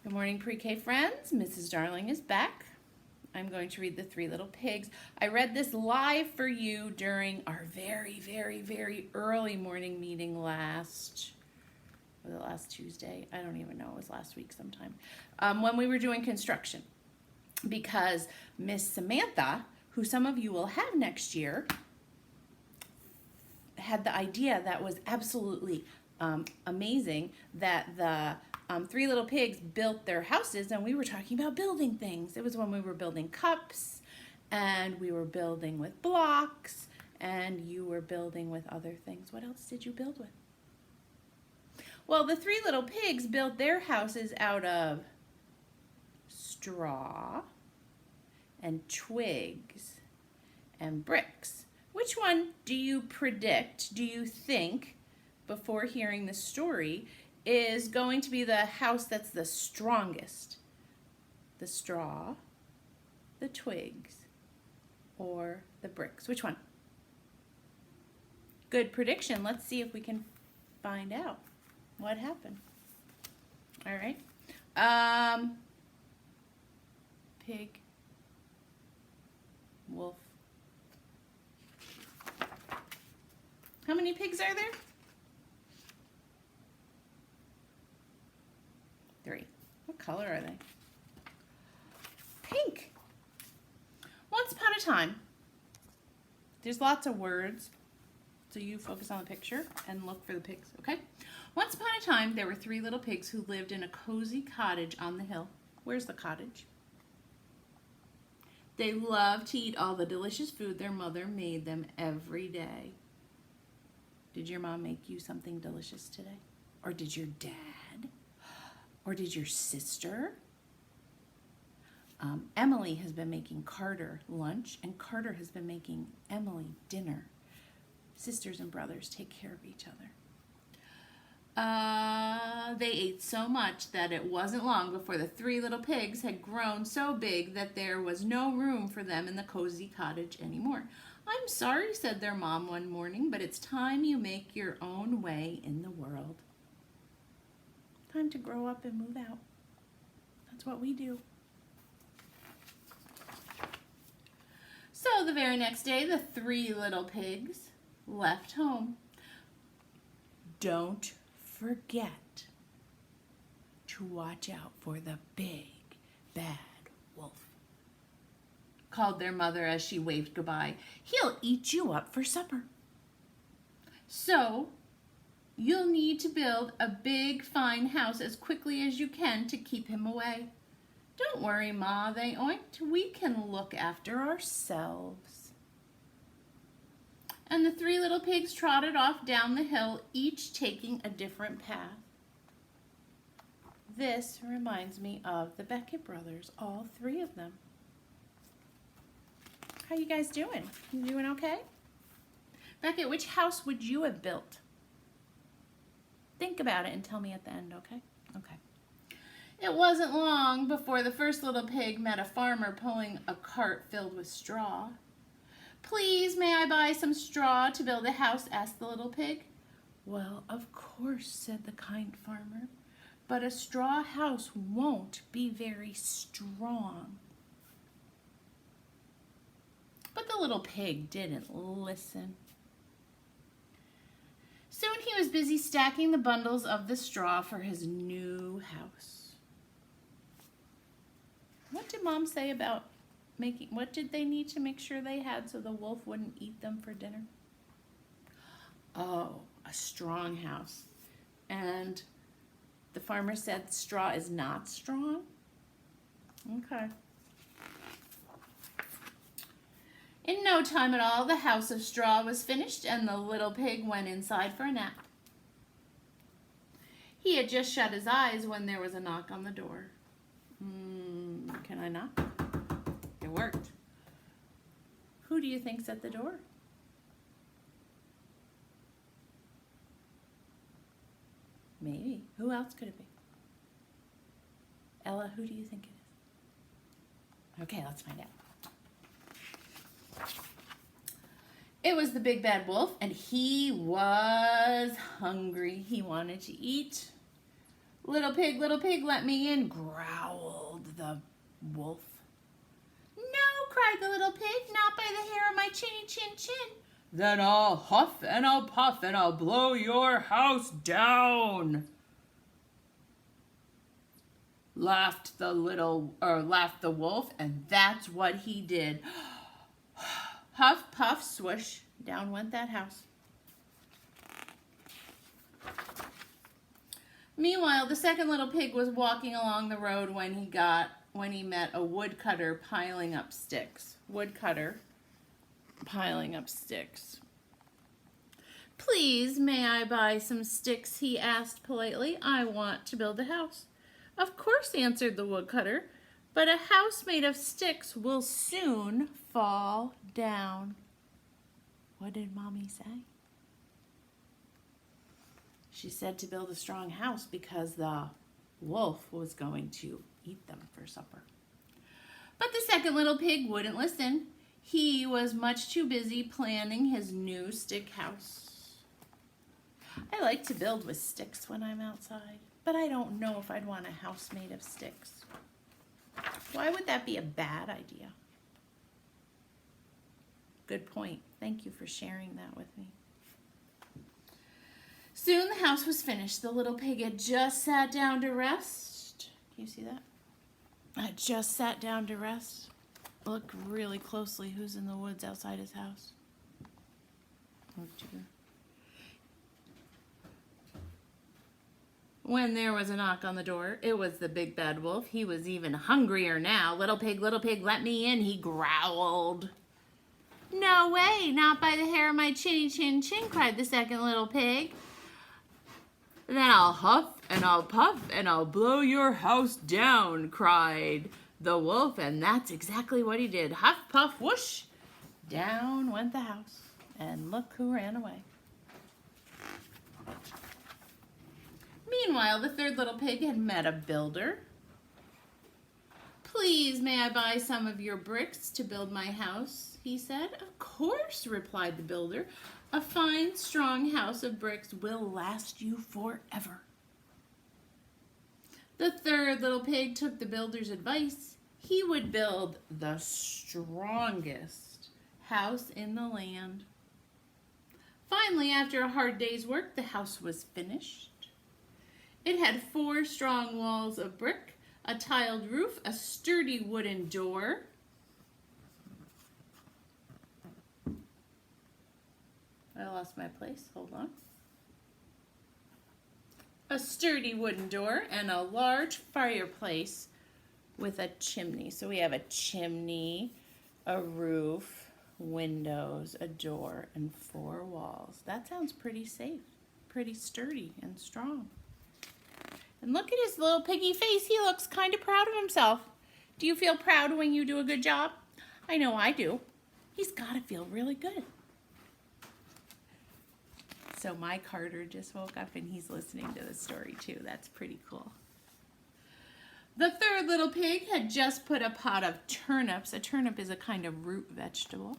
Good morning, pre-K friends. Mrs. Darling is back. I'm going to read The Three Little Pigs. I read this live for you during our very early morning meeting last Tuesday? I don't even know. It was last week sometime. When we were doing construction. Because Miss Samantha, who some of you will have next year, had the idea that was absolutely amazing that the Three Little Pigs built their houses, and we were talking about building things. It was when we were building cups, and we were building with blocks, and you were building with other things. What else did you build with? Well, the Three Little Pigs built their houses out of straw and twigs and bricks. Which one do you predict, do you think, before hearing the story, is going to be the house that's the strongest? The straw, the twigs, or the bricks? Which one? Good prediction. Let's see if we can find out what happened. All right. Pig, wolf. How many pigs are there? 3. What color are they? Pink. Once upon a time, there's lots of words, so you focus on the picture and look for the pigs, okay? Once upon a time, there were 3 little pigs who lived in a cozy cottage on the hill. Where's the cottage? They loved to eat all the delicious food their mother made them every day. Did your mom make you something delicious today? Or did your dad? Or did your sister? Emily has been making Carter lunch, and Carter has been making Emily dinner. Sisters and brothers take care of each other. They ate so much that it wasn't long before the 3 little pigs had grown so big that there was no room for them in the cozy cottage anymore. "I'm sorry," said their mom one morning, "but it's time you make your own way in the world." Time to grow up and move out. That's what we do. So the very next day, the 3 little pigs left home. "Don't forget to watch out for the big, bad wolf," called their mother as she waved goodbye. "He'll eat you up for supper. So you'll need to build a big, fine house as quickly as you can to keep him away." "Don't worry, Ma," they oinked. "We can look after ourselves." And the 3 little pigs trotted off down the hill, each taking a different path. This reminds me of the Beckett brothers, all 3 of them. How you guys doing? You doing okay? Beckett, which house would you have built? Think about it and tell me at the end, okay? Okay. It wasn't long before the first little pig met a farmer pulling a cart filled with straw. "Please, may I buy some straw to build a house?" asked the little pig. "Well, of course," said the kind farmer, "but a straw house won't be very strong." But the little pig didn't listen. Soon he was busy stacking the bundles of the straw for his new house. What did Mom say about what did they need to make sure they had so the wolf wouldn't eat them for dinner? Oh, a strong house. And the farmer said straw is not strong? Okay. In no time at all, the house of straw was finished, and the little pig went inside for a nap. He had just shut his eyes when there was a knock on the door. Can I knock? It worked. Who do you think's at the door? Maybe. Who else could it be? Ella, who do you think it is? Okay, let's find out. It was the big bad wolf, and he was hungry. He wanted to eat. little pig, let me in, growled the wolf. No, cried the little pig, not by the hair of my chinny chin chin. Then I'll huff and I'll puff and I'll blow your house down. Laughed the wolf, and that's what he did. Huff, puff, swoosh, down went that house. Meanwhile, the second little pig was walking along the road when he met a woodcutter piling up sticks. Woodcutter piling up sticks. Please, may I buy some sticks? He asked politely. I want to build a house. Of course, answered the woodcutter, but a house made of sticks will soon fall down. What did Mommy say? She said to build a strong house because the wolf was going to eat them for supper. But the second little pig wouldn't listen. He was much too busy planning his new stick house. I like to build with sticks when I'm outside, but I don't know if I'd want a house made of sticks. Why would that be a bad idea? Good point. Thank you for sharing that with me. Soon the house was finished. The little pig had just sat down to rest. Can you see that? Had just sat down to rest. Look really closely who's in the woods outside his house. When there was a knock on the door, it was the big bad wolf. He was even hungrier now. Little pig, let me in, he growled. No way, not by the hair of my chinny chin chin, cried the second little pig. Then I'll huff and I'll puff and I'll blow your house down, cried the wolf, and that's exactly what he did. Huff, puff, whoosh, down went the house, and look who ran away. Meanwhile, the third little pig had met a builder. Please, may I buy some of your bricks to build my house? He said. Of course, replied the builder. A fine, strong house of bricks will last you forever. The third little pig took the builder's advice. He would build the strongest house in the land. Finally, after a hard day's work, the house was finished. It had 4 strong walls of brick, a tiled roof, a sturdy wooden door. I lost my place, hold on. A sturdy wooden door and a large fireplace with a chimney. So we have a chimney, a roof, windows, a door, and 4 walls. That sounds pretty safe, pretty sturdy and strong. And look at his little piggy face. He looks kind of proud of himself. Do you feel proud when you do a good job? I know I do. He's got to feel really good. So my Carter just woke up and he's listening to the story too. That's pretty cool. The third little pig had just put a pot of turnips. A turnip is a kind of root vegetable.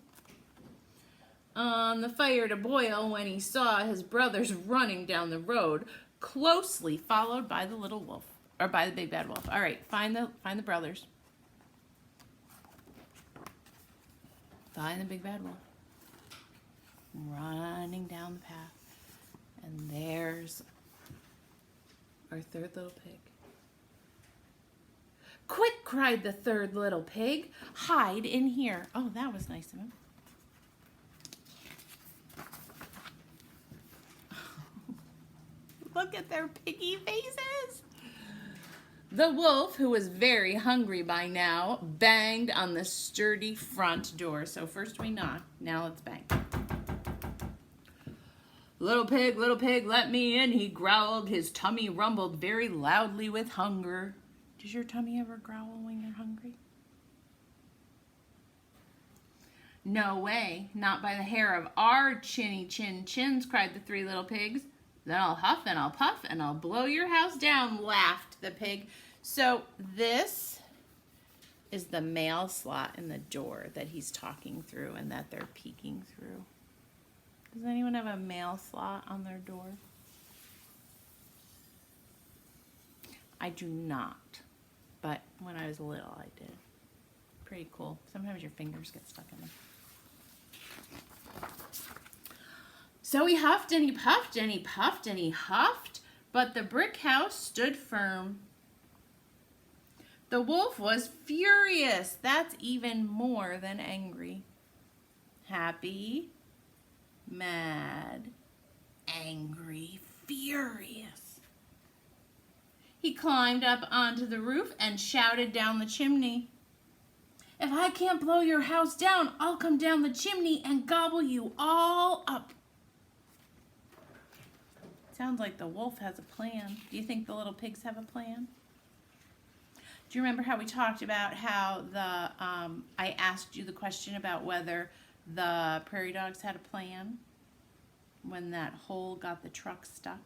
On the fire to boil when he saw his brothers running down the road, closely followed by the little wolf, or by the big bad wolf. All right, find the brothers. Find the big bad wolf. Running down the path. And there's our third little pig. Quick, cried the third little pig. Hide in here. Oh, that was nice of him. Look at their piggy faces. The wolf, who was very hungry by now, banged on the sturdy front door. So first we knock, now let's bang. Little pig, let me in, he growled. His tummy rumbled very loudly with hunger. Does your tummy ever growl when you're hungry? No way, not by the hair of our chinny chin chins, cried the 3 little pigs. Then I'll huff and I'll puff and I'll blow your house down, laughed the pig. So this is the mail slot in the door that he's talking through and that they're peeking through. Does anyone have a mail slot on their door? I do not, but when I was little, I did. Pretty cool. Sometimes your fingers get stuck in them. So he huffed and he puffed and he puffed and he huffed, but the brick house stood firm. The wolf was furious. That's even more than angry. Happy, mad, angry, furious. He climbed up onto the roof and shouted down the chimney. If I can't blow your house down, I'll come down the chimney and gobble you all up. Sounds like the wolf has a plan. Do you think the little pigs have a plan? Do you remember how we talked about how I asked you the question about whether the prairie dogs had a plan when that hole got the truck stuck?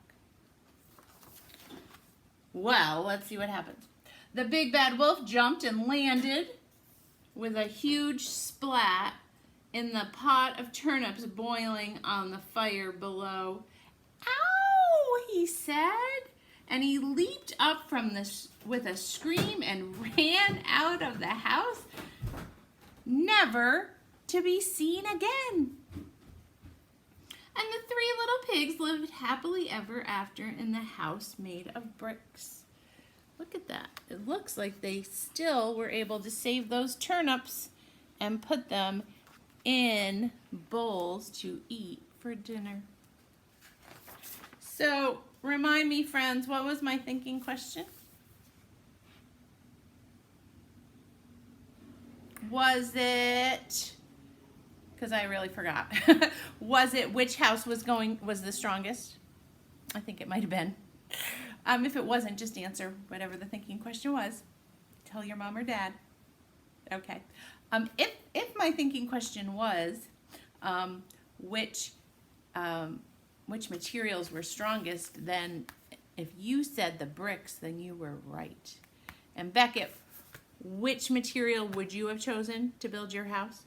Well, let's see what happens. The big bad wolf jumped and landed with a huge splat in the pot of turnips boiling on the fire below. Ow, he said, and he leaped up from this with a scream and ran out of the house, never to be seen again. And the three little pigs lived happily ever after in the house made of bricks. Look at that. It looks like they still were able to save those turnips and put them in bowls to eat for dinner. So, remind me, friends, what was my thinking question? Was it, because I really forgot, was it which house was the strongest? I think it might have been. If it wasn't, just answer whatever the thinking question was. Tell your mom or dad. Okay. If my thinking question was which materials were strongest, then if you said the bricks, then you were right. And Beckett, which material would you have chosen to build your house?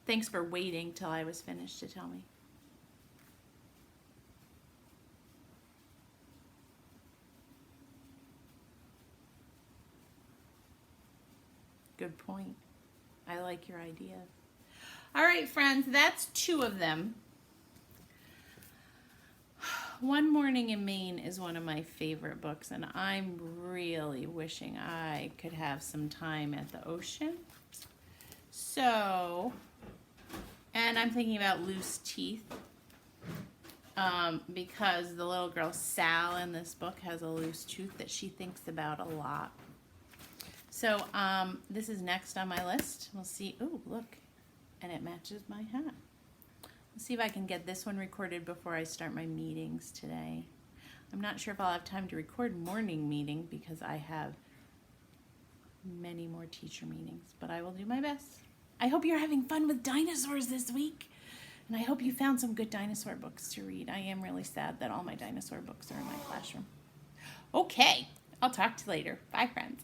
Thanks for waiting till I was finished to tell me. Good point. I like your idea. All right, friends, that's 2 of them. One Morning in Maine is one of my favorite books, and I'm really wishing I could have some time at the ocean. So, and I'm thinking about Loose Teeth, because the little girl Sal in this book has a loose tooth that she thinks about a lot. So this is next on my list. We'll see. Oh, look, and it matches my hat. Let's see if I can get this one recorded before I start my meetings today. I'm not sure if I'll have time to record morning meeting because I have many more teacher meetings, but I will do my best. I hope you're having fun with dinosaurs this week, and I hope you found some good dinosaur books to read. I am really sad that all my dinosaur books are in my classroom. Okay, I'll talk to you later. Bye, friends.